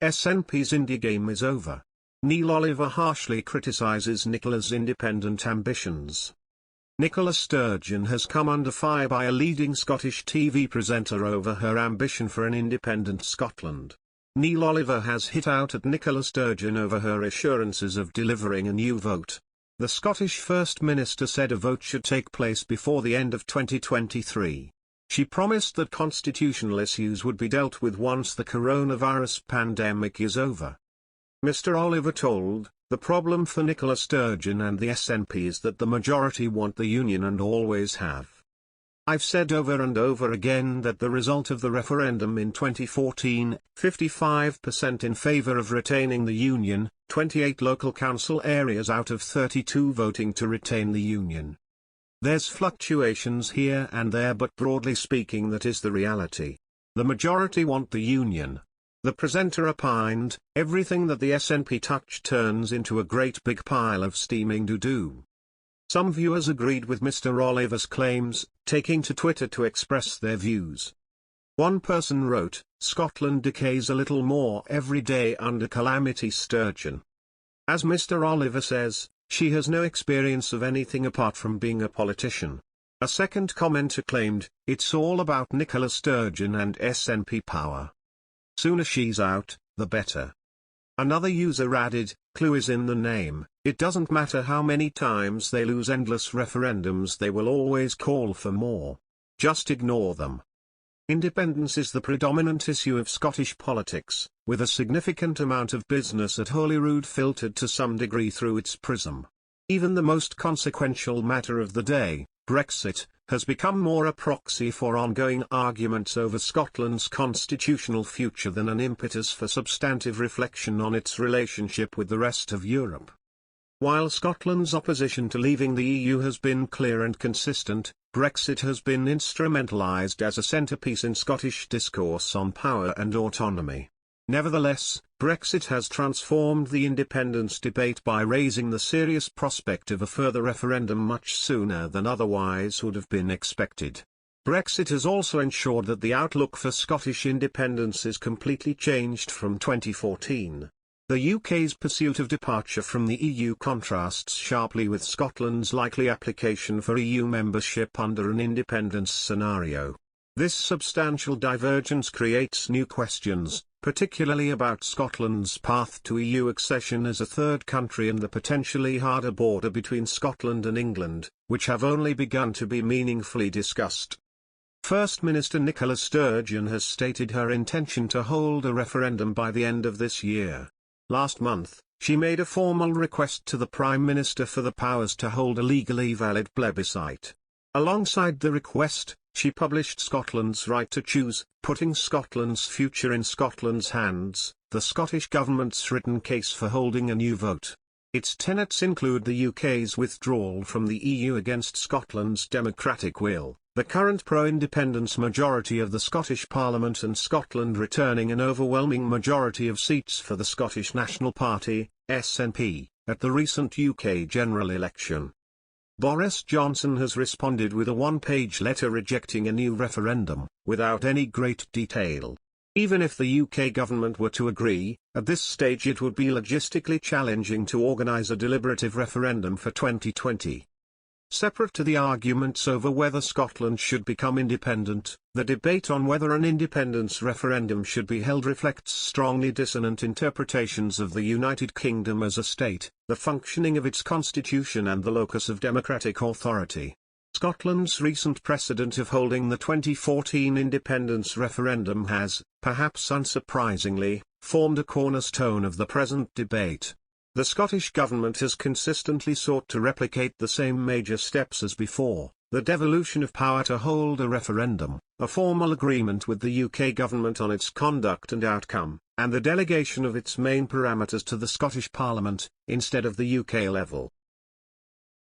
SNP's indie game is over. Neil Oliver harshly criticises Nicola's independent ambitions. Nicola Sturgeon has come under fire by a leading Scottish TV presenter over her ambition for an independent Scotland. Neil Oliver has hit out at Nicola Sturgeon over her assurances of delivering a new vote. The Scottish First Minister said a vote should take place before the end of 2023. She promised that constitutional issues would be dealt with once the coronavirus pandemic is over. Mr. Oliver told, "The problem for Nicola Sturgeon and the SNP is that the majority want the union and always have. I've said over and over again that the result of the referendum in 2014, 55% in favour of retaining the union, 28 local council areas out of 32 voting to retain the union. There's fluctuations here and there, but broadly speaking that is the reality. The majority want the union." The presenter opined, "Everything that the SNP touch turns into a great big pile of steaming doo-doo." Some viewers agreed with Mr. Oliver's claims, taking to Twitter to express their views. One person wrote, "Scotland decays a little more every day under Calamity Sturgeon." As Mr. Oliver says, she has no experience of anything apart from being a politician. A second commenter claimed, "It's all about Nicola Sturgeon and SNP power. Sooner she's out, the better." Another user added, "Clue is in the name, it doesn't matter how many times they lose endless referendums, they will always call for more. Just ignore them." Independence is the predominant issue of Scottish politics, with a significant amount of business at Holyrood filtered to some degree through its prism. Even the most consequential matter of the day, Brexit, has become more a proxy for ongoing arguments over Scotland's constitutional future than an impetus for substantive reflection on its relationship with the rest of Europe. While Scotland's opposition to leaving the EU has been clear and consistent, Brexit has been instrumentalised as a centrepiece in Scottish discourse on power and autonomy. Nevertheless, Brexit has transformed the independence debate by raising the serious prospect of a further referendum much sooner than otherwise would have been expected. Brexit has also ensured that the outlook for Scottish independence is completely changed from 2014. The UK's pursuit of departure from the EU contrasts sharply with Scotland's likely application for EU membership under an independence scenario. This substantial divergence creates new questions, particularly about Scotland's path to EU accession as a third country and the potentially harder border between Scotland and England, which have only begun to be meaningfully discussed. First Minister Nicola Sturgeon has stated her intention to hold a referendum by the end of this year. Last month, she made a formal request to the Prime Minister for the powers to hold a legally valid plebiscite. Alongside the request, she published Scotland's Right to Choose, Putting Scotland's Future in Scotland's Hands, the Scottish Government's written case for holding a new vote. Its tenets include the UK's withdrawal from the EU against Scotland's democratic will, the current pro-independence majority of the Scottish Parliament and Scotland returning an overwhelming majority of seats for the Scottish National Party, SNP, at the recent UK general election. Boris Johnson has responded with a one-page letter rejecting a new referendum, without any great detail. Even if the UK government were to agree, at this stage it would be logistically challenging to organise a deliberative referendum for 2020. Separate to the arguments over whether Scotland should become independent, the debate on whether an independence referendum should be held reflects strongly dissonant interpretations of the United Kingdom as a state, the functioning of its constitution and the locus of democratic authority. Scotland's recent precedent of holding the 2014 independence referendum has, perhaps unsurprisingly, formed a cornerstone of the present debate. The Scottish Government has consistently sought to replicate the same major steps as before: the devolution of power to hold a referendum, a formal agreement with the UK Government on its conduct and outcome, and the delegation of its main parameters to the Scottish Parliament, instead of the UK level.